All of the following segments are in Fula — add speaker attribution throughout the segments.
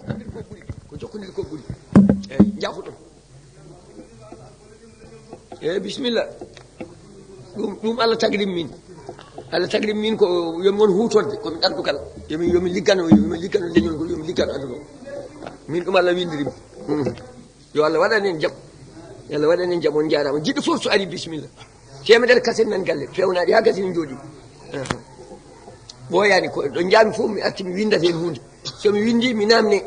Speaker 1: jokkondir ko ɓuri ko jokkondir ko ɓuri eyyi jafoɗon eyyi bisimilla ɗum Allah tagrim min Allah tagrim min ko yomi won hutorde komi ɗardukal yomi liggano leñol ngol yomi liggano aduna min ɗum Allah windirimi yo Allah waɗani en jaam Allah waɗani en jaam on jarama jiɗɗo fof so ari bisimilla temedere kaset nan galle fewnaɗi ha gasini jooɗi ɓooyani ko ɗo jaami fof mi arti mi windata hen hunde somi windi mi namne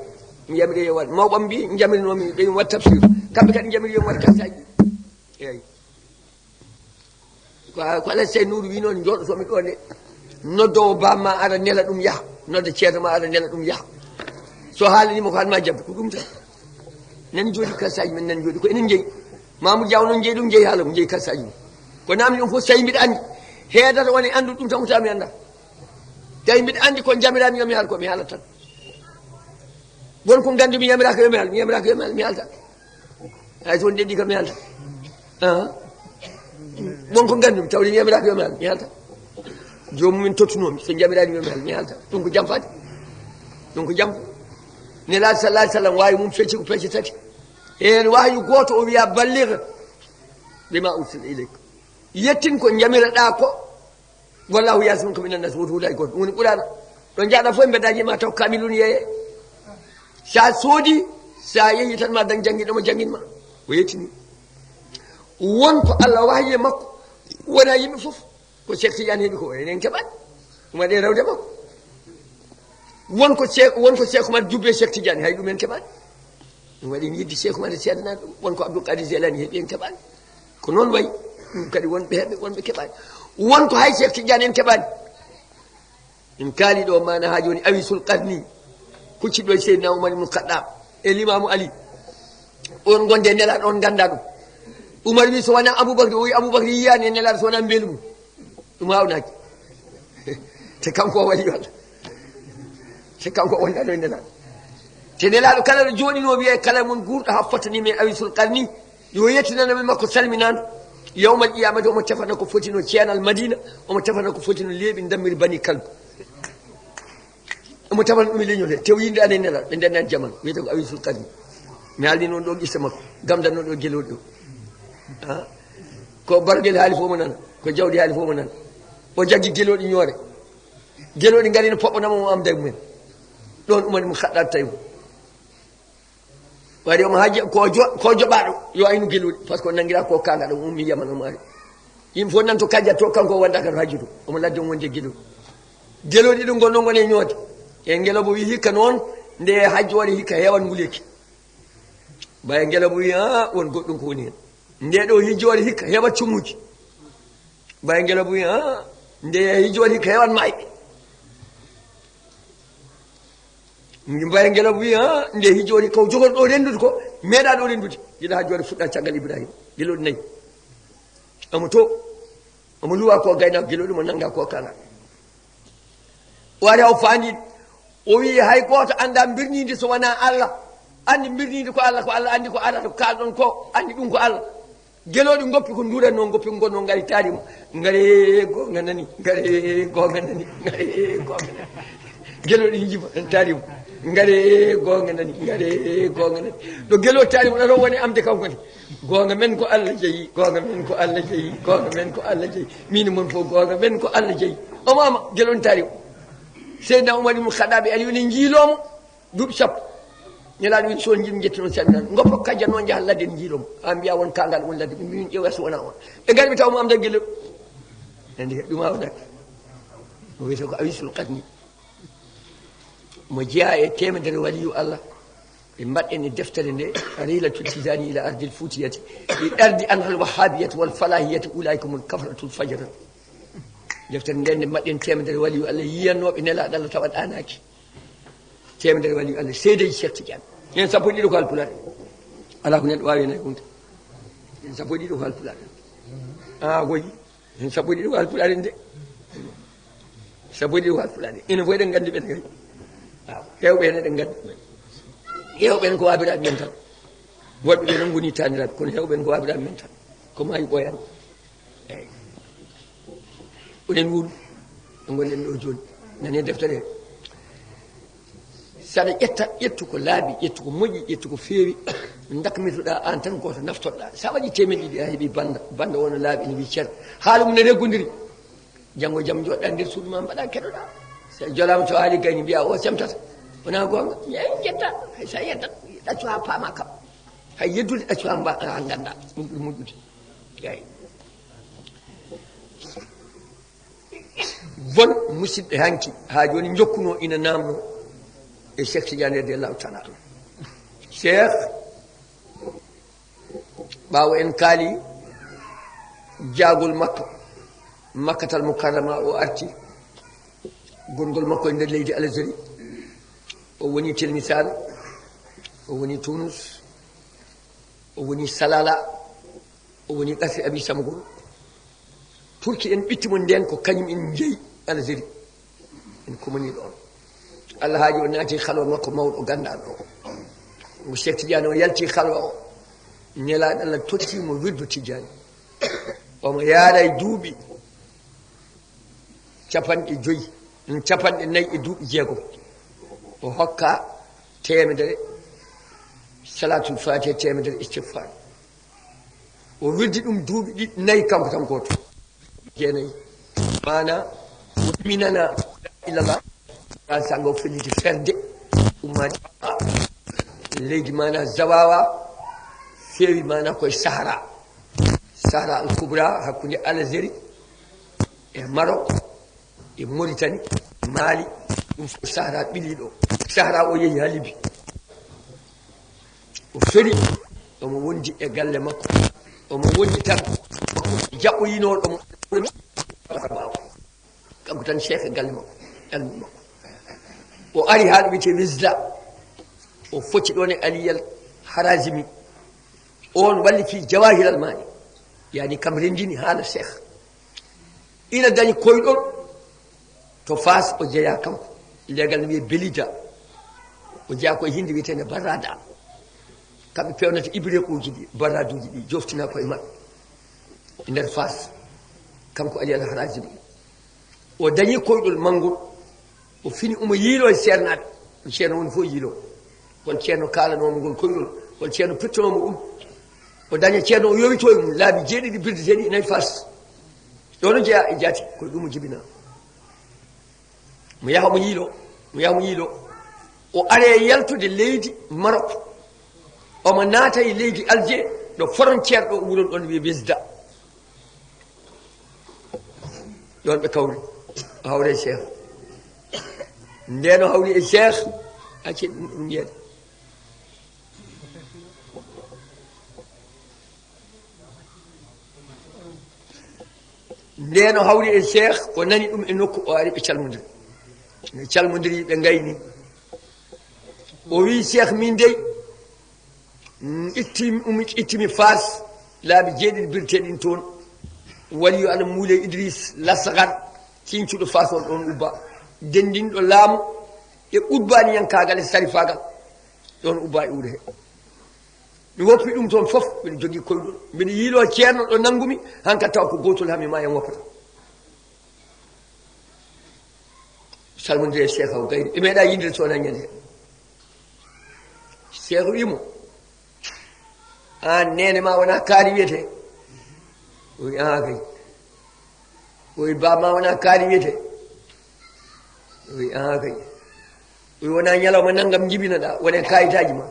Speaker 1: mi yamire yo waɗ mawɓam mbi jamirnomi ɓe mi wat tafsir kamɓe kadi jamiri yomi waɗ kasaji eyyi ko alay say nuuru wi noon jooɗotomi ɗo nde noddowo bamma ara nela ɗum yaaha nodda ceerno ma ara nela ɗum yaaha so haalanima ko hanma jabbe ko ɗum tan nan jooɗi kasaji men nan jooɗi ko enen jeeyi Mamoudou Diaw noon jeeyi ɗum jeeyi haala mo jeeyi kasaji mum ko namdi ɗum fof so tawi mbiɗa andi heedata woni andu ɗum tan ko mi anda tawi mbiɗa andi ko jamirami yomi haal ko mi haalat tan won ko gandi mi yamiraka yomi haal mi haalta hay toon ɗeɗɗi kam mi haalta won ko gandumi tawde mi yamiraka yomi haal mi haalta jomumen tottunomi so jamirani yomi haal mi haalta ɗum ko jam fade ɗum ko jam nelaɗo sallah alih sallam wawi mum fecci ko pecce tati hen wahyu goto o wiya balligh bima ursila ileyk yettin ko jamiraɗa ko wallahu yasimuka minan nas woto huulay goto ɗum woni ɓurana ɗo jaaɗa fof e mbeddaji ma taw kamilun yeeye sa soodi sa yeehi tan ma dañ jangguiɗomo janguinma o yettini wonko Allah wahyi e makko wona yimɓe fof ko Cheikh Tidiane heeɓi ko enen keɓani ɗum waɗe rewde makko wonko Cheikh Oumar jubbe Cheikh Tidiane hay ɗumen keɓani ɗum waɗi yidde Cheikh Oumar seedanade ɗum wonko Abdoul Kadir Jelani heeɓi en keɓani ko noon wayi ɗum kadi wonɓe heeɓe wonɓe keɓani wonko hay Cheikh Tidiane en keɓani en kaali ɗo mana ha joni awisul qarni kucciɗo e Seydina Oumar ibn Khattab e l'Imamu Ali on gonde nelaɗo on ganda ɗum Oumar wi so wona Aboubacry o wi Aboubacry yiyani e nelaɗo so wona mbelu mum ɗum hawnaki te kanko o waɗi walla te kanko o wonɗaɗo e nelaɗo te nelaɗo kala ɗo jooɗino wiye kala mon gurɗo ha fottanimi e awisul qarni yo yettinanaɓe makko salminado yawmal qiyamati omo tefana ko fotino ceenal Madina omo tefana ko fotino leeɓi dammiri bani kalbu omo tefana ɗum e leñol he tew yinde ane nelaɗo ɓe ndennani jamanu wiyete ko awisul qarni mi haalni noon ɗo qissa makko gamdan noon ɗo gueloɗi o ko barguel haali fof mo nana ko jawdi haali fof mo nana o jaggi gueloɗi ñoore gueloɗi gaari no poɓɓonamo mo amda mumen ɗon umani mo kaɗɗata tawi waɗi omo haji ko joɓaɗo yo aynu gueloɗi par ce que o nanguira ko kanga ɗum ummi yaman omo ari yimɓe fof nanto kajjat to kanko o wondaka to haji to omo ladde omo wonde gueloɗi gueloɗi ɗum gonno gone ñoode e ngelobo wi hikka noon nde hajji waɗi hikka hewan nguleki baya ngelobo wi won goɗɗum ko woni hen nde ɗo hijji waɗi hikka heɓat cumuji baya ngelobo wi nde hijji waɗi hikka hewan mayɓe mbaya ngelobo wi nde hijji waɗi ko jogoto ɗo rendude ko meeɗa ɗo rendude jiɗa hajji waɗi fuɗɗa caggal Ibrahima gueloɗi nayyi omo to omo luwa ko gaynako gueloɗi mo nanga ko kala o ari haw faandi o wi hay goto anda birnide so wona Allah andi birnide ko Allah andi ko arata ko kalɗon ko andi ɗum ko Allah gueloɗi goppi ko duranno goppi gonno ngari taarima ngare gonga nani ngare gonga nani ngare gonga nani gueloɗi hijima taarima ngare gonga nani ngare gonga nani ɗo gueloɗi taarima ɗo woni amde kanko ni gonga men ko Allah jeeyi gonga men ko Allah jeeyi gonga men ko Allah jeeyi min mon fof gonga men ko Allah jeeyi o mama gueloɗi taarima Seydina Oumar ibn Khattab ali woni jiilomo duuɓi sappo ñalaɗo wini soon jiɗi jetti noon salminano goppo kajja noon jaha ladde en jiilomo an mbiya won kangal won ladde min ƴeewa so wona on ɓe gari ɓe taw mo amda gueloɗi andi ɗum hawnaki o wiyete ko awisul qarni mo jeeya e temedere waliyu Allah ɓe mbaɗɗen e deftere nde rihlatu tisani ila ardil futiyati ɗi ɗardi anhal wahabiyati wal falahiyati ulaykumul kafratul fajra deftere nde nde mbaɗɗen temedere waliyu Allah yiyannoɓe nelaɗo Allah tawa ɗanaki temedere waliyu Allah seedeji Cheikh Tidiane hen sappo ɗiɗo ko Halpulaar ala ko neɗɗo wawi hen hay hunde hen sappo ɗiɗo ko Halpulaar goyi hen sappo ɗiɗo ko Halpulaar en de sappo ɗiɗo ko Halpulaar en enen fof eɗen gandi ɓen kay waaw hewɓe hen eɗen gandi hewɓe en ko wabiraɓe men tan woɗɓe ɓe noon goni taniraɓe kono hewɓe en ko wabiraɓe men tan ko maayi ɓoyani eyyi onen wuuɗu ɗo gonɗen ɗo joni nani deftere saɗa ƴettu ko laaɓi ƴettu ko moƴƴi ƴettu ko feewi dakmitoɗa an tan goto naftoɗa sa waɗi temen ɗiɗi a heeɓi banda wona laaɓi ne wi ceer haala mum ne reggodiri janggo jaam joɗɗa nder suudu ma mbaɗa keɗoɗa so jolama to haali gayni mbiya o semtata wona gonga jetta hay sa yeddat ɗaccu ha paama kam hay yeddude ɗaccu ha ganda ɗum ɓuri moƴƴude eyi won musidɓe hanki ha joni jokkuno ina namno e Cheikh Tidiane radiallahu taala anu Cheikh ɓaawo en kaali jaagol makko makkatal mukarrama o arti gongol makko e nder leydi Algérie o woni Tilmisal o woni Tunis o woni Salala o woni ƙasri Abi Samgol turki en ɓittimo nden ko kañum en jeeyi Algérie en komani ɗon Allah haaji o naati halwa makko mawɗo gandaɗo o Cheikh Tidiane o yalti halwa o nelaɗo Allah tottimo wirdu Tidiane omo yaara e duuɓi capanɗe nayyi e duuɓi jeegom o hokka temedere salatul fatiha temedere istighfar o wirdi ɗum duuɓi nayyi kanko tan goto jeenayyi mana minana ilallah sango felliti ferde ummade leydi mana zawawa feewi mana koye sahara al kubra hakkude Algérie e Maroc e Mauritanie Mali ɗum fof sahara ɓili ɗo sahara o yeehi ha Libi o feri omo wondi e galle makko omo wondi tan jaɓɓoyinoɗo omo kanko tan Cheikh e galle makko elmu makko o ari ha ɗo wiyete wisda o focci ɗon e aliyal harazimi on walliti jawahiral mani yani kam rendini haala Cheikh ina dañi koyɗol to Fas o jeeya kanko legal ne wiye belida o jeeya koye hindi wiyetene barrada kamɓe pewnata ibriqueji ɗi barraduji ɗi joftina koye maɓɓe e nder Fas kanko aliyal harazimi o dañi koyɗol manngol o fini omo yiilo e ceernaɓe ko ceerno woni fof yiilo won ceerno kaalanomo ngol koyɗol won ceerno pittonomo ɗum o daña ceerno o yowito e mum laabi jeeɗiɗi birde jeeɗiɗi nayi Fas ɗono jeeya e jaati koye ɗum o jibina mo yaha mo yiilo o are yaltude leydi Maroc omo naata e leydi Alger ɗo frontiére ɗo wuron ɗon wiye Wisda ɗon ɓe kawri o hawre e Cheikh nden o hawri e Cheikh acci ɗum yeeɗa nden o hawri e Cheikh o nani ɗum e nokku o ari ɓe calmodiri ɓe gayni o wi Cheikh min dey ittimi Fas laabi jeeɗiɗi birteɗin toon wali yo Allah muule Idriss Lassagar cincuɗo Fas on ɗon ubba dendinɗo laamu e urbaniyankagal e sarifagal ɗon ubba e wuuro he mi woppi ɗum toon fof mbiɗa jogii koyɗol mbiɗa yiilo ceerno ɗo nanngumi hanka taw ko gotol hami ma en woppata salmodiri e Cheikh o gayni ɓe meeɗa yindire toon ha ñande he Cheikh wimo an nene ma wona kaari wiyete o wi kay o wi baba ma wona kaari wiyete o wi kay o wi wona ñalawma nanngam jibinaɗa wone kayitaji ma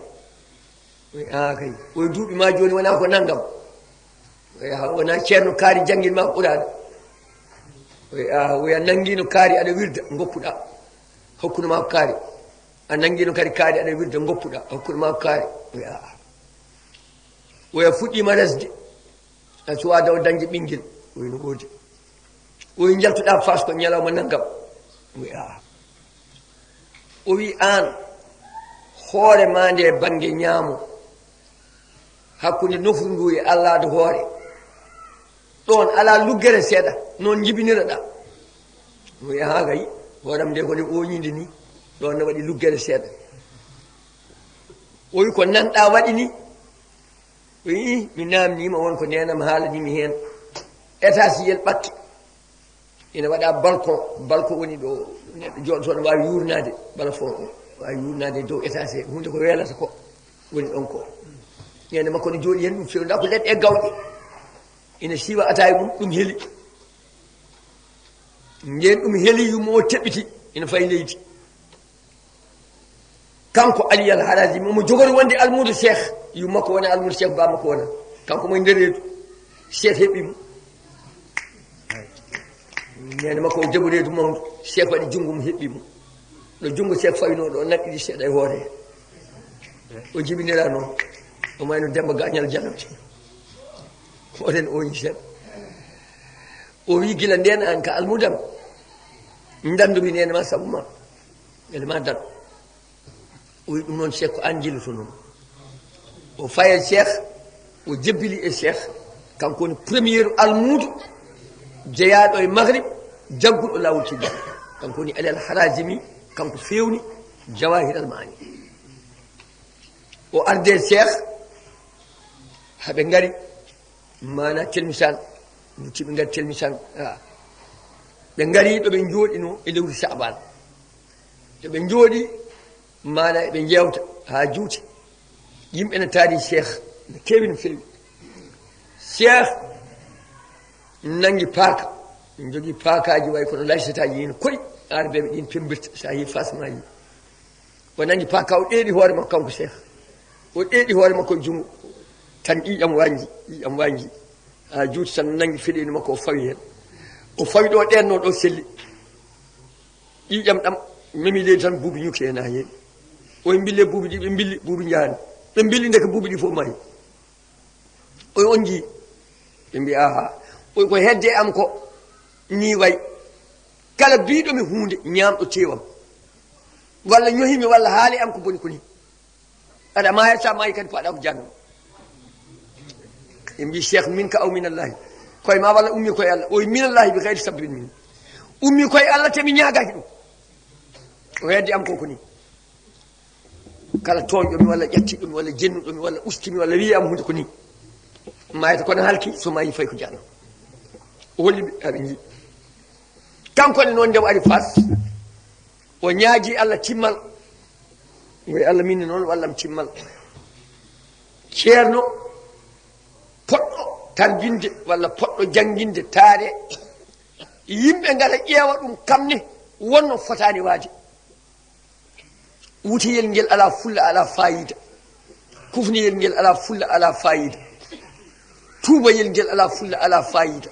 Speaker 1: o wi kay o wi duuɓi ma joni wona ko nanngam o wi wona ceerno kaari janngin ma ko ɓuraɗa o wi o wi a nanngino kaari aɗa wirda goppuɗa hakkude ma ko kaari a nanngino kadi kaari aɗa wirda goppuɗa hakkude ma ko kaari o wi o wi a fuɗɗima resde a suwa daw dañde ɓinguel o wi no woodi o wi jaltuɗa Fas ko ñalawma nanngam o wi o wi an hoore ma nde bange ñaamo hakkude nofru ndu e allade hoore ɗon ala luggere seeɗa noon jibiniraɗa o wi kay hooram nde kode oñide ni ɗon ne waɗi luggere seeɗa o wi ko nanɗa waɗi ni o wi mi namnima wonko nenam haalanimi hen étagiyel ɓakke ina waɗa balcon woni ɗo neɗɗo jooɗoto ne wawi yurnade bala fon o wawi yurnade dow étage hunde ko welata ko woni ɗon ko ñande makko ne jooɗi hen ɗum fewda ko leɗɗe gawɗe ina siwa ataye mum ɗum heeli nden ɗum heeli yummo o teɓɓiti ina fayi leydi kanko aliyal haraji momo jogori wonde almudo cheikh yummakko wona almudo cheikh bamakko wona kanko moye nder reedu cheikh heɓɓimo nene makko o jaɓo reedu mawdu cheikh waɗi junngo mum heɓɓimo ɗo junngo cheikh fawinoɗo o naɗɗiɗi seeɗa e hoore o jibinira noon o mayno demba gañal janote oɗen oñi seeɗa o wi gila nden an ka almudam dandumi nene ma sabu ma ele ma dan o wi ɗum noon cheikh ko an jilluto noon o faye cheikh o jebbili e cheikh kanko woni premier almudo jeeyaɗo e maghrib jagguɗo lawol Tidiane kanko woni alal harajimi kanko fewni jawahiral maani o arde cheikh haɓe ngari mana telmisan duttiɓe ngari telmisan ɓe ngari ɗo ɓe jooɗino e lewru saban to ɓe jooɗi mana eɓe jewta ha juuti yimɓe ne taari cheikh ne kewi no fewi cheikh nangi paaka jogii paakaji way kono laysataji yino koyi arɓeɓe ɗin pembirta sa yi fasmaji o nangi paaka o ɗeeɗi hoore makko kanko cheikh o ɗeeɗi hoore makko e junngo tan ƴiƴam wanji ha juuti tan nangi feɗeni makko o fawi hen o fawi ɗo ɗenno ɗo selli ƴiƴam ɗam memi leydi tan buubi ñukki hen ha heewi oye bille buubi ɗi ɓe billi buubi jahani ɓe billi ndeke buubi ɗi fof mari oye on jii ɓe mbi aha oy ko hedde am ko ni way kala biiɗomi hunde ñamɗo tewam walla ñohimi walla haali am ko boni ko ni aɗa maya sa mayi kadi paɗa ko janngo ɓe mbi cheikh min ka aw minallahi koye ma walla ummi koye allah oye minallahi bi kayri sabbin min ummi koye allah te mi ñagaki ɗum o hedde am ko ni kala toñɗomi walla ƴettiɗomi walla jennuɗomi walla ustimi walla wi am hunde ko ni mayata kono halki so mayi fayi ko janno o holliɓe aɓe jii kankone noon nde o ari fas o ñaagi allah timmal woy allah minne noon wallam timmal ceerno poɗɗo tarbinde walla poɗɗo jangguinde taare yimɓe ngara ƴeewa ɗum kamne wonno fotani waade wutiyel ngel ala fulla ala fayida kufniyel ngel ala fulla ala fayida tuubayel ngel ala fulla ala fayida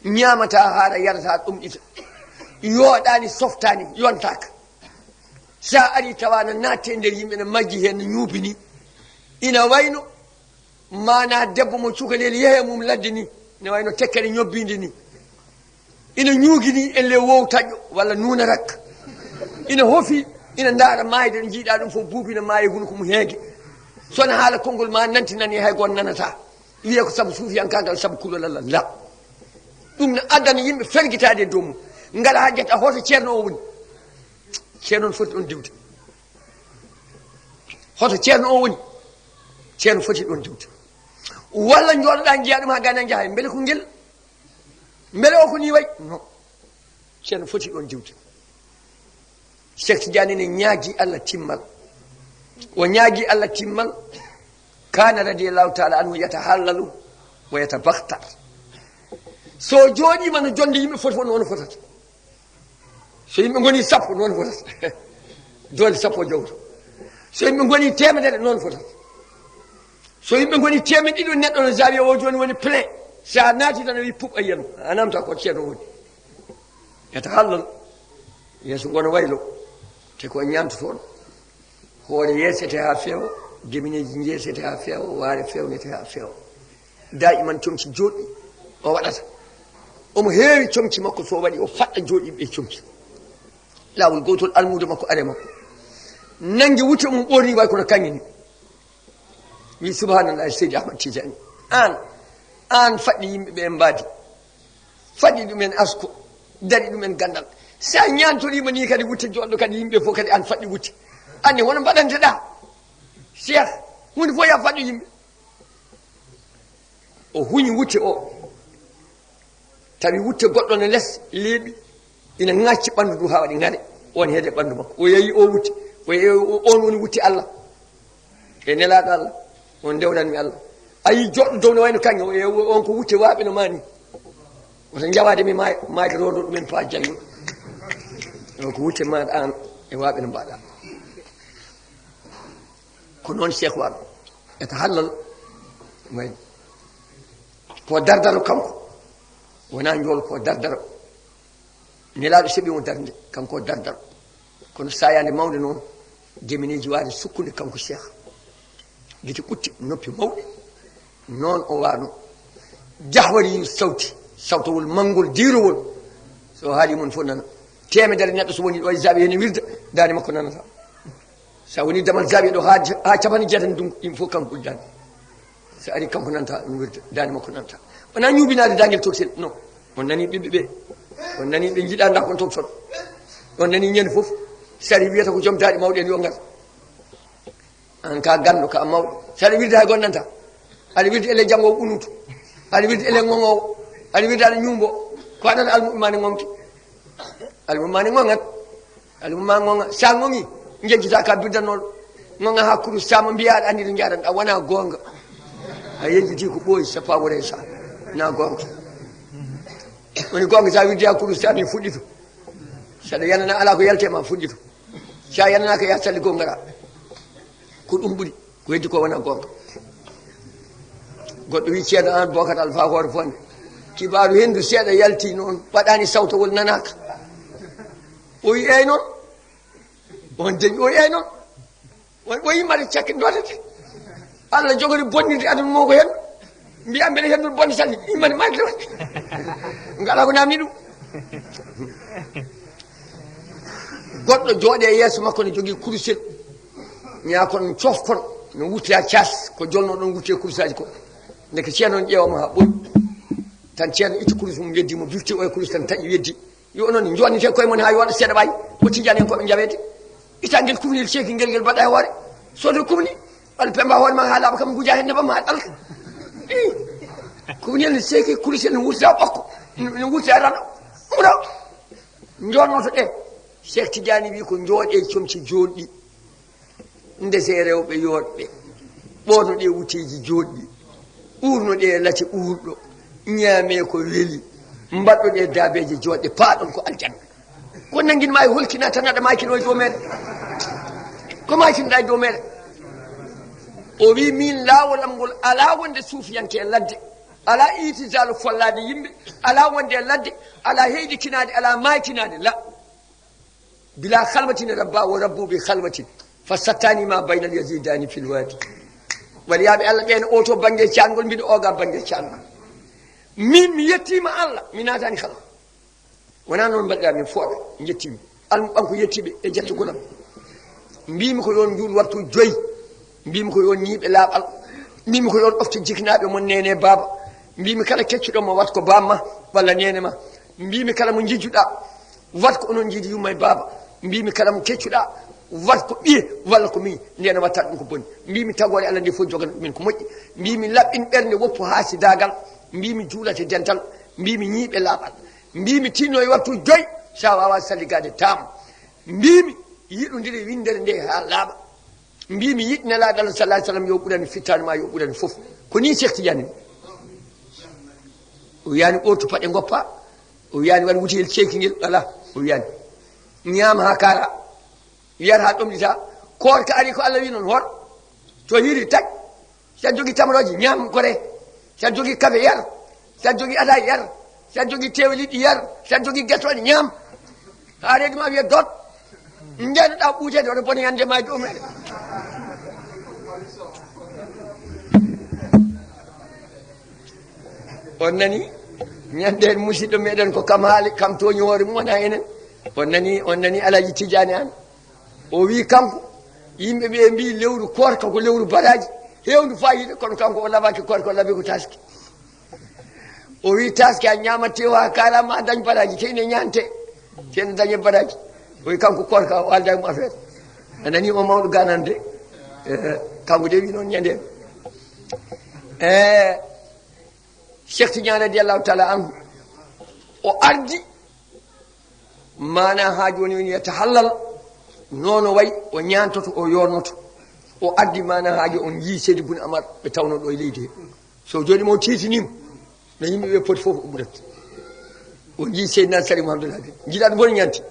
Speaker 1: ñamata haara yarata ɗum ɗita yooɗani softani yontaka sa ari tawana natte nder yimɓe ne majji hen no ñuubini ina wayno mana debbo mo cukalel yehe mum ladde ni ne wayno tekkere ñobbinde ni ina ñuugini en le wowtaƴƴo walla nuuna rakka ina hoofi ina ndaara mayde ɗo jiiɗa ɗum fof buubina maayi huno ko mo heege sona haala konngol ma nantinani hay goon nanata wiye ko sabu suufiyankagal sabu kulolallah la ɗum ne addana yimɓe ferguitade e dow mum ngala ha jetta hoto ceerno o woni ceerno no foti ɗon diwde hoto ceerno o woni ceerno foti ɗon diwde walla jooɗoɗa jiiya ɗum ha gana jahay beele ko ngel beele o ko ni way non ceerno foti ɗon diwde Cheikh Tidiane ne ñaagi allah timmal o ñaagi allah timmal kana radiallahu taala anhu yatahallalu wa yatabahtar so jooɗima no jonde yimɓe foti won noon fotata so yimɓe goni sappo noon fotata doole sappo jowto so yimɓe goni temedere noon fotata so yimɓe goni temed ɗiɗo neɗɗo no jawi o joni woni plein sa naati tan a wi puɓ a yiyano a namta ko ceerno woni yatahallal yeeso gono waylo te ko ñamtotoon hoore yeesete ha feewa gemineji jeesete ha feewa waare fewnete ha feewa daiman comci jooɗɗi o waɗata omo heewi comci makko so waɗi o faɗɗa jooɗiɓe comci lawol gotol almude makko are makko nangue wutte mum ɓorni way kono kañƴe ni wi subhanallah seydi Ahmed Tidiane an faɗɗi yimɓeɓe en mbaadi faɗɗi ɗumen asko dari ɗumen gandal sa ñantorima ni kadi wutte joɗɗo kadi yimɓe fof kadi an faɗɗi wutte anne hono mbaɗanteɗa cheikh hunde fof ya faɗɗo yimɓe o huñi wutte o tawi wutte goɗɗo ne less leeɓi ina ŋacci ɓanndu ndu ha waɗi ŋare on heede ɓanndu makko o yeeyi o wutte on woni wutti Allah e nelaɗo Allah on dewɗanmi Allah ayi joɗɗo dow no wayno kanŋe on ko wutte waaɓe no mani oto jawade mi maade rodo ɗumen pa jalluɗo on ko wutte maɗa an e waaɓe no mbaɗa ko noon cheikh waɗo eto hallal wayni ko dardaro kanko wona jool ko dardaro nelaɗo seeɓi mo darde kanko dardaro kono sayande mawde noon jemineji waade sukkude kanko cheikh giti ɓutti noppi mawɗe noon o wano jahwari sawtowol manngol diirowol so haali mon fof nana temedere neɗɗo so woni ɗo e zaɓe hene wirda dande makko nanata sa woni damal zaɓe ɗo ha capani jeetati ɗum ɗim fof kanko ɓuuri dande so ari kanko nanta ɗum wirda dande makko nanta wona ñuɓinade dangel toxel non on nani ɓiɓɓe ɓe on nani ɓe jiiɗa dakkon toxon on nani ñande fof sari wiyata ko joom daɗi mawɗe en yo ngar an ka ganɗo ka mawɗo saɗa wirde hay gonnanta aɗa wirde ele janggo ɓunutu aɗa wirde ele gongowo aɗa wirde aɗa ñumbo ko aɗata almumani gonki almumani gongat almuma gonga sa gongi jejjita ka biddannoɗo gonga hakkude sama mbiya aɗa andi to jaɗanɗa wona gonga a yejjiti ko ɓooyi so pawore sa na gonga woni gonga sa wirde hakkude sani fuɗɗito saɗa yanana ala ko yaltema fuɗɗito sa yanana ko ya salli go ngara ko ɗum ɓuuri ko heddi ko wona gonga goɗɗo wi ceerno an bokat alpha hoore fonde kibaru hendu seeɗa yalti noon waɗani sawtowol nanaka o wi eyyi noon on deñi o eyyi noon o yimmaɗe cakke dodete Allah jogori bonnide aduna mo ko hen mbiya mbeɗa hendude bonde salli immani majde ngala ko namni ɗum goɗɗo jooɗe e yeeso makko ne jogui kurusel ñakon cofkon no wuttira cas ko jolno ɗon wutte kurusaji ko ndeke ceerno on ƴeewama ha ɓoyi tan ceerno itti kurus mum weddi mo bifti o e kurus tan taƴi weddi yo noon jonnite koye mon ha yo waɗa seeɗa ɓayi o Tidiane en koɓe jaweede itta ngel kufnel Cheikh ngel ngel mbaɗa e hoore sode kufni waɗa pemba hoore ma ha laaɓa kam guja hen nebam ha ɗalka kufnel ne Cheikh kurusel no wurtira ɓokko no wurtira raɗo ɓuɗo jonnoto ɗe Cheikh Tidiane wi ko jooɗe comci joɗɗi ndese rewɓe yoɗɓe ɓorno ɗe wuteji joɗɗi ɓurno ɗe lati ɓurɗo ñaame ko weeli mbaɗɗo ɗe daabeje joɗɗe paaɗon ko aljanna ko nanguinma e holkina tan aɗa makino e dow meɗe ko makinoɗa e dow meɗe o wi min lawolam ngol ala wonde suufiyanke e ladde ala itisal follade yimɓe ala wonde e ladde ala heyɗikinade ala makinade la bila halwatine rabba wo rabbuɓe halwatin fa sattanima baynal yasidani fil wadi waliyaɓe Allah ɓen oto banggue cangol mbiɗa oga banggue cangol min mi yettima Allah mi natani kala wona noon mbaɗɗa min fooɓe jettimi almu ɓanko yettiɓe e jettogolam mbimi ko yon juul wattu 5 mbimi ko yon ñiiɓe laaɓal mbimi ko yon ofte jiknaɓe mon nene baba mbimi kala keccuɗomo wat ko bamma walla nene ma mbimi kala mo jijjuɗa wat ko onon jiidi yumma e baba mbimi kala mo keccuɗa wat ko ɓiye walla ko min ndena watta ɗum ko bonni mbimi tagore Allah nde fof jogana ɗumen ko moƴƴi mbimi laɓɓin ɓernde woppu haasidagal mbimi juulate dental mbimi ñiiɓe laaɓal mbimi tinno e wattu 5 sa wawa salligade tamo mbimi yiɗodire windere nde ha laaɓa mbimi yiɗnelaɗo Allah sallah alih sallam yo ɓurani fittane ma yo ɓurani foof ko ni Cheikh Tidiane o wiyani ɓortu paɗe goppa o wiyani waɗa wutiyel ceeki ngel ala o wiyani ñaama ha kaara wiyata ha ɗomɗita koor ka ari ko Allah wi noon hoor to hiri tag sa jogui tamaroje ñaam gore sa jogui kafe yar sa jogui ataye yar sa jogui tewe liɗɗi yar sa jogui guettoɗe ñaam ha reedi ma wiya dot ndeɗoɗa ɓuutede oto bone yande ma dow meɗe on nani ñande musidɗo meɗen ko kam haali kam toñi hoore mum wona enen on nani Alaji Tidiane an o wi kanko yimɓe ɓe mbi lewru korka ko lewru baraji hewdu fayida kono kanko o labaki korka o laabi ko taski o wi taski a ñamate o ha karama a dañ baraji teyne ñante tene dañe baraji o wi kanko korka o alda mum affaire a nani o mawɗo ganande kanko de wi noon ñanden Cheikh Tidiane radiallahu taala anhu o ardi mana ha joni woni yetta hallal nono way o ñantoto o yornoto o addi mana haaji on yii seydi bune amar ɓe tawno ɗo e leydi he so joni mo tiitinima no yimɓeɓe poti fof o ɓurata o jii seydina sari mouhamadoul hadi jiiɗa ɗum fof ñanti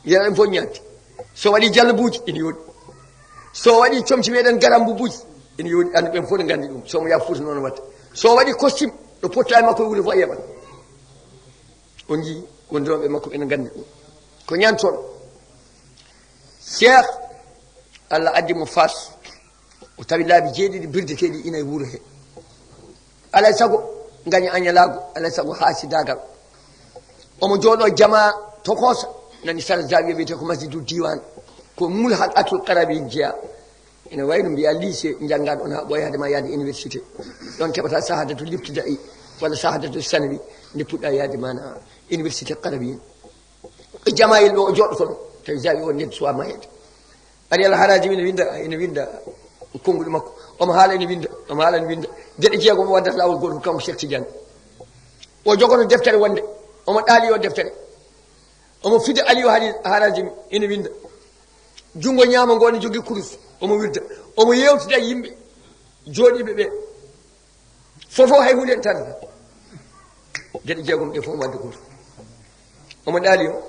Speaker 1: jiiɗa ɗum fof ñanti so waɗi jallabuji ina yooɗi so waɗi comci meɗen garambubuji ina yooɗi ande ɓen fof ne gandi ɗum somo yaa Fouta noon watta so waɗi costume ɗo potta e makko e wuule fof a yeɓat on jii wondiroɓe makko ɓene gandi ɗum ko ñantoɗo Cheikh Allah addi mo Fas o tawi laabi jeeɗiɗi birdeteɗi ina e wuuro he alay sago gaña añalago alay sago haasidagal omo jooɗo jama tokosa nani sara zawiya wiyete ko masjidul diwan ko mulhat atul qarabi jeeya ina wayno mbiya lycée janggaɗo on ha ɓooya hadema yaade université ɗon keɓata sahadatu libtida'i walla sahadatu sanawi nde puɗɗa yaade mana université qarabiyin e jamayel ɗo o joɗɗo ɗon tawi zawi o ndedi suwa mayede ari Allah haraji ina winda konguɗi makko omo haala ene winda gueɗe jeegom o waddata lawol goto ko kanko Cheikh Tidiane o jogoto deftere wonde omo ɗaali o deftere omo fida ali o haraji ina winda jungo ñaama ngo ne jogui kurus omo wirda omo yewtida yimɓe jooɗiɓe ɓe fofo hay hunde en tardata gueɗe jeegom ɗe fof wadde goto omo ɗaali o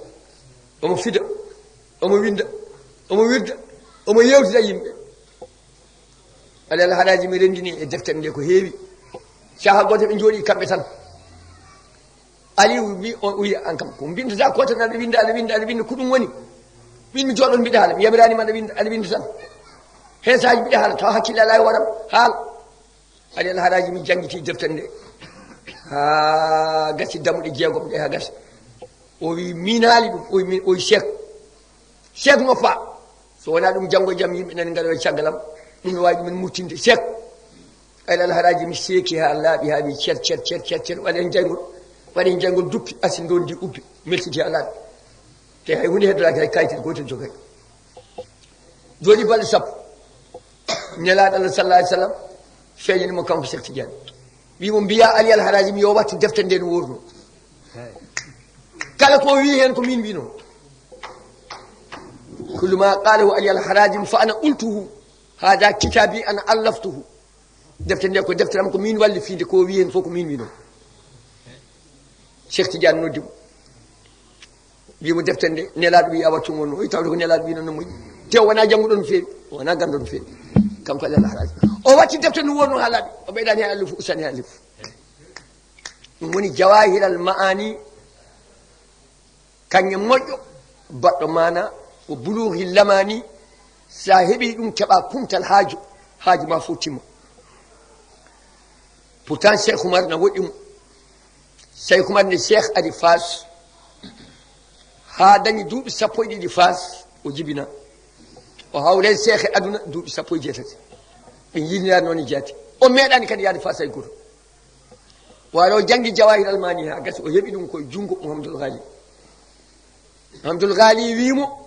Speaker 1: omo fida omo winda omo wirda omo yewtida yimɓe alal haɗaji mi rendini e deftere nde ko heewi saha goto ɓe jooɗi kamɓe tan aliou wi o wi an kam ko bindata ko tan aɗa winda ko ɗum woni min mi jooɗon mbiɗa haala mi yamirani aɗa winda tan hen sahaji mbiɗa haala taw hakkille ala e waɗam haala alal haɗaji mi jangguiti deftere nde ha gasi dammuɗe jeegom ɗe ha gasi o wi min haali ɗum o wi Cheikh mo fa so wona ɗum janggo jaam yimɓe nani ngaɗo e caggalam ɗum no wawi ɗumen muttinde Cheikh alal haɗaji mi seeki ha laaɓi ha wi cer waɗen jangol duppi asi dondi ubbi meltiti ha laaɓi te hay hunde heddoraki hay kayitede gotel jogay joni balɗe sappo nelaɗo Allah sallah alih sallam feeñanimo kanko Cheikh Tidiane wimo mbiya ali al haɗaji mi yo wattu deftere nde no wurno kala ko wi hen ko min wi noon كل ما قاله علي الحراجم فأنا قلته هذا كتابي أنا ألفته دفتر نيكو دفتر أمكو مين والي فيه كو وين فوق مين وينو Cheikh Tidiane noddi bimo dفتر نلاد بي أبا تمون ويتاولو نلاد بي نمو تيو وانا جانغو دون فيه وانا غان دون فيه كم قال الحراجم o watti defte no wonno halaɓe o ɓeydani hen alifu usani hen alifu ɗum woni jawahir al ma'ani kanƴe moƴƴo baɗɗo mana o buluhi lamani sa heeɓi ɗum keɓa kumtal haaju ma fof timma pourtant Cheikh Oumar na woɗɗimo Cheikh Oumar nde Cheikh adi Fas ha dañi duuɓi sappo e ɗiɗi Fas o jibina o hawre Cheikh e aduna duuɓi sappo e jeetati ɓe yinirani noon e jaati o meeɗani kadi yaade Fas hay goto waɗa o janggi jawahir almani ha gasi o heeɓi ɗum koye junggo Mouhamadoul Ghali wimo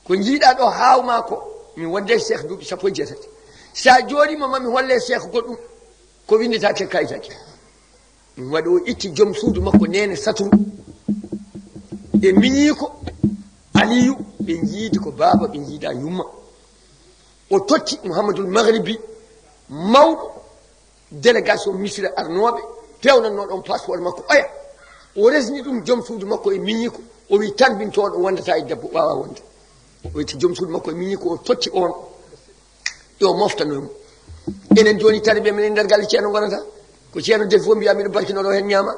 Speaker 1: ko jiiɗa ɗo hawma ko mi wonde Cheikh duuɓi sappo e jeetati sa jooɗima mami holle Cheikh goɗɗum ko windetake kayitake ɗum waɗi o itti joom suudu makko nene saturu ɓe miñi ko Aliyu ɓe jiidi ko baaba ɓe jiiɗa yumma o totti Mouhamadoul Maghribi mawɗo délégation misira arnoɓe pewnannoɗon passeport makko oya o resni ɗum joom suudu makko e miñi ko o wi tanbintoɗo wondata e debbo wawa wonde o itti joom suudu makko e miñi ko o totti on yo moftanoymo enen joni tari ɓe minen nder galle ceerno gonata ko ceerno defi fof mbiya miɗo barkinoɗo hen ñaama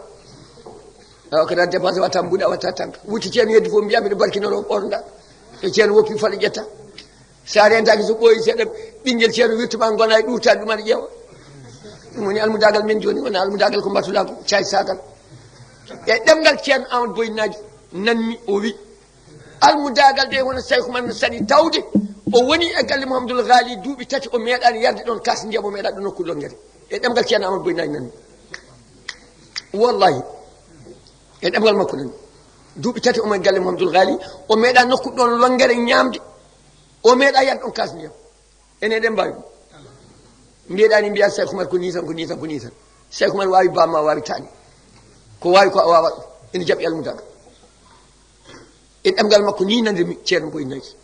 Speaker 1: awa kada dépense watta mbuɗa watta tanka wutti ceerno heddi fof mbiya miɗo barkinoɗo ɓornoɗa so ceerno woppi faɗa ƴetta sa rentaki so ɓooyi seeɗa ɓinguel ceerno wirtuma gona e ɗurtade ɗum aɗa ƴeewa ɗum woni almudagal men joni wona almudagal ko mbatulago caay sagal e ɗemgal ceerno Amadou Boyinaji nanmi o wi almudagal de hono Cheikh Oumar no saɗi tawde o woni e galle Mouhamadoul Ghali duuɓi tati o meeɗani yarde ɗon kas ndiyam o meeɗa ɗo nokkude ɗon guete e ɗemgal ceerno Amadou Boyinaji nanmi wallahi e ɗemgal makko nanmi duuɓi tati omo e galle Mouhamadoul Ghali o meeɗa nokkude ɗon longere ñamde o meeɗa yarde ɗon kas ndiyam ene eɗen mbawi ɗum mbiyeɗani mbiya Cheikh Oumar ko ni tan ko ni tan ko ni tan Cheikh Oumar wawi bamma wawi tani ko wawi ko a wawa ɗum ene jaɓi almudagal e ɗemgal makko ni nandirmi ceerno Boyinaji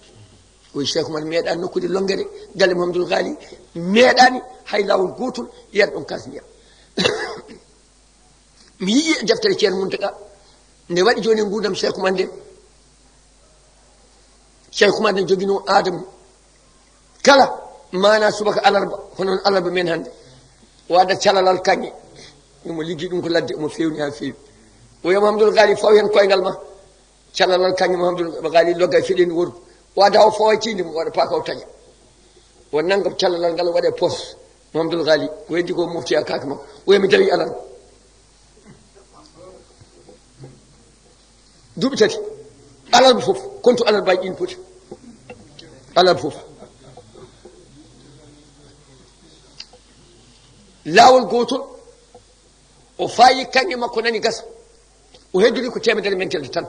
Speaker 1: o Cheikh Oumar meeɗani nokkude longere galle Mamadou Ghali meeɗani hay lawol gotol yer ɗon kasniya mi yii e deftere Thierno Mountaga nde waɗi joni gurdam Cheikh Oumar nde Cheikh Oumar ne joguino Adamu kala mana subaka alarba honon alarba men hande wada calalal kañe omo liggi ɗum ko ladde omo fewni ha fewi o wiya Mamadou Ghali faw hen koyngal ma calalal kañe Mamadou Ghali logga e feɗeni woru wada o fawa tinde mo waɗa paka o taña o nangam calalal ngal waɗe pos Mamadou Ghali o heddi ko moftiya kake makko o wiya mi dawi alarba duuɓi tati alarba fof konto alarbaji ɗin poti alarba fof laawol gotol o fayi kanƴe makko nani gasa o heddori ko temedere mentelde tan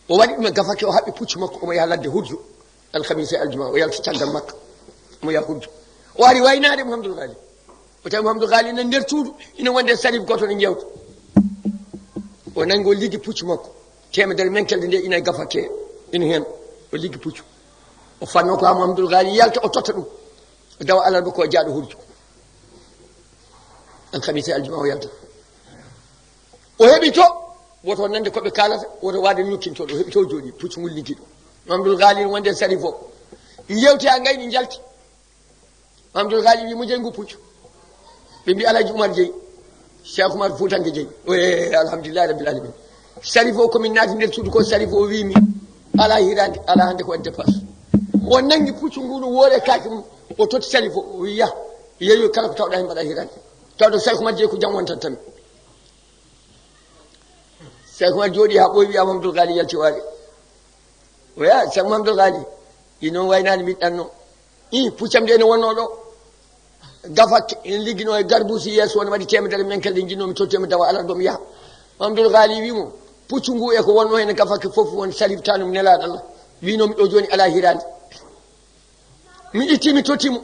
Speaker 1: o waɗi ɗum e gafake o haɓɓi puccu makko omo yaha ladde hujju alhamisa e aljuma o yalta caggal makka omo yaha hujju o ari waynade Mouhamadoul Ghali o tawi Mouhamadoul Ghali ina nder suudu ina wonde sarif goto ne jewta o nangi o liggi puccu makko temedere menkelde nde ina e gafake ina hen o liggi puccu o fanno ko ha Mouhamadoul Ghali yalta o totta ɗum o dawa alarba ko jaaɗo hujju alhamisa e aljuma o yalta o heɓi to woto nande koɓe kalata woto wade ñukkintoɗo o heɓi to jooɗi puccu ngol liggi ɗo Mouhamadoul Ghali wonde sarif o yewti ha gayni jalti Mouhamadoul Ghali wi mo jeyi ngu puccu ɓe mbi Alhaji Oumar Jeyi Cheikh Oumar Foutanke Jeyi alhamdulillahi rabbil alamin sarif o komin naati nder suudu ko sarif o wimi ala hirande ala hande ko waɗi dépasse o nangi puccu nguɗo woore kake mum o totti sarif o wi yah yeeyo kala ko tawɗa hen mbaɗa hirande tawɗo Cheikh Oumar Jeyi ko jam wontan tan Cheikh Oumar jooɗi ha ɓoyi wiya Mouhamadoul Ghali yalti waade o ya Cheikh Mouhamadoul Ghali i noon waynani mbiɗɗanno i puccam nde ene wonno ɗo gafakke en liggino e garbusi yeeso wona waɗi temedere men kelde jinnomi tottemi dawa alarba mi yaha Mouhamadoul Ghali wimo puccu ngu e ko wonno hen gafakke fof won salif tanum nelaɗo Allah winomi ɗo joni ala hirande mi ittimi tottimo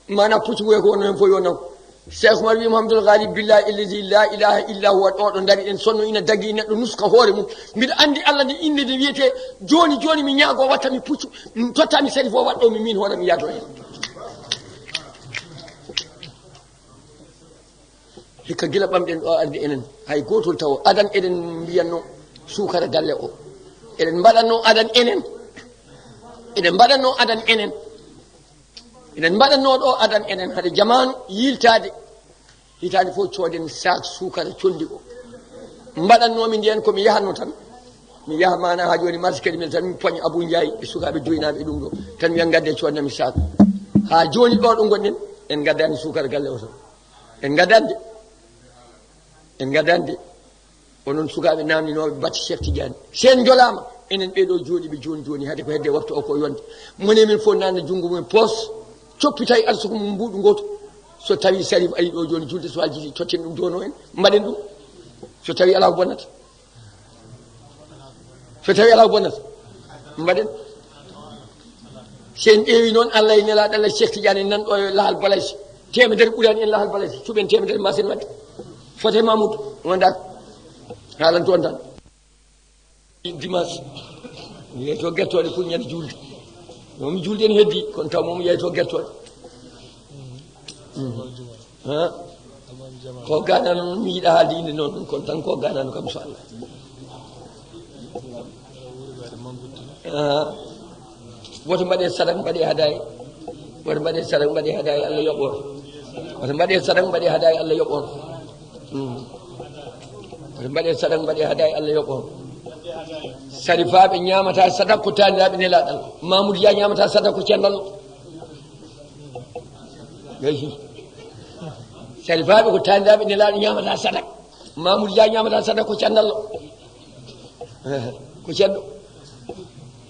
Speaker 1: mana puccu ngu e ko wonno hen fof yo naw Cheikh Oumar wi Mouhamadoul Ghali billahi allazi la ilaha illa huwa ɗo ɗo dari en sonno ina dagui neɗɗo nuska hoore mum mbiɗa andi Allah nde inde nde wiyete joni joni mi ñaago wattami puccu tottami salif o waɗɗomi min hoore mi yaato hen hikka gila ɓamɗen ɗo arde enen hay gotol taw adan eɗen mbiyanno sukara galle o eɗen mbaɗanno adan enen eɗen mbaɗanno adan enen eɗen mbaɗanno ɗo adan enen haade jamanu yiltade hitande fof cooden sac sukara condi o mbaɗannomi ndiyen komi yahanno tan mi yaha mana ha joni marché kadi min tan mi poña Abou Ndiaye e sukaɓe joyinaɓe ɗum ɗo tan wiya gadde codnami sac ha joni ɗo ɗo gonɗen en gaddani sukara galle o tan en gaddande en gaddande onon sukaɓe namdinoɓe batti Cheikh Tidiane sen jolama enen ɓeɗo jooɗiɓe joni joni haade ko hedde waktu o ko yonde moni min fof nanne junggo mumen poos coppitay arsuko mum mbuɗu goto so tawi sarif ari ɗo joni julde so aji totten ɗum dono en mbaɗen ɗum so tawi ala ko bonnata so tawi ala ko bonnata mbaɗen sen ƴeewi noon Allah e nelaɗo Allah Cheikh Tidiane en nan ɗo e lahal balasi temedere ɓurani en lahal balasi cuɓen temedere mbasen wadde fote Mamoudou wondaka haalan toon tan dimanche mi yeyto guertoɗe pour ñande julde momi julde en heddi kono taw momi yeyto guertoɗe ko ganano noon mi yiiɗa haalde inde noon kono tan ko ganano kam so Allah woto mbaɗe sadak mbaɗe hadaye woto mbaɗe sadak mbaɗe hadaye Allah yoɓon woto mbaɗe sadak mbaɗe hadaye Allah yoɓon woto mbaɗe sadak mbaɗe hadaye Allah yoɓon sarifaɓe ñamata sadak ko taniraɓe nelaɗal Mamoudou ya ñamata sadak ko cendallo yeyi sarifaɓe ko taniraɓe nelaɗo ñamata sadak Mamoudou ya ñamata sadak ko cendallo ko ceddo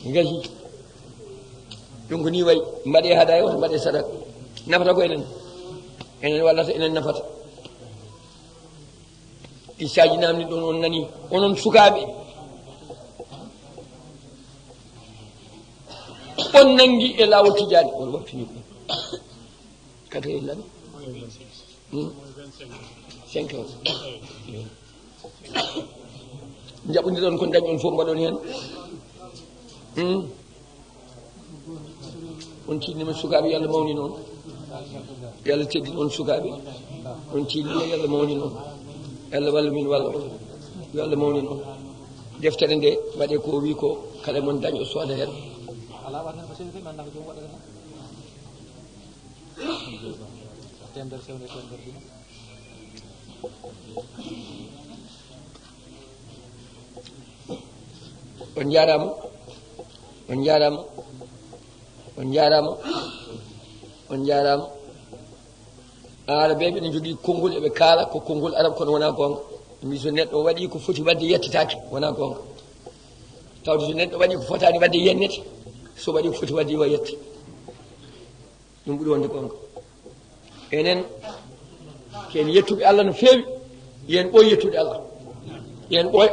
Speaker 1: yeyi ɗum ko ni wayi mbaɗe hadaye woto mbaɗe sadak nafata ko enen wallata enen nafata isaji namni ɗon on nani onon sukaɓe on nangi e lawol Tidiane on wattini ɗum kata e laɓi 5 heures jaɓodiron kon dañi on fof mbaɗon hen on tinnima sukaaɓe yo Allah mawni noon yo Allah teddin on sukaaɓe on tinnima yo Allah mawni noon yo Allah walla min walla on yo Allah mawni noon deftere nde waɗe ko wi ko kala mon dañ o sooda hen on jarama on jarama on jarama on jarama araɓe ɓe ne jogui konngol eɓe kaala ko konngol arab kono wona gonga mi so neɗɗo waɗi ko foti wadde yettatake wona gonga tawde so neɗɗo waɗi ko fotani wadde yennete so waɗi ko foti wadde yo yette ɗum ɓuuri wonde gonga enen ken yettuɓe Allah no feewi yen ɓooy yettude Allah yen ɓooy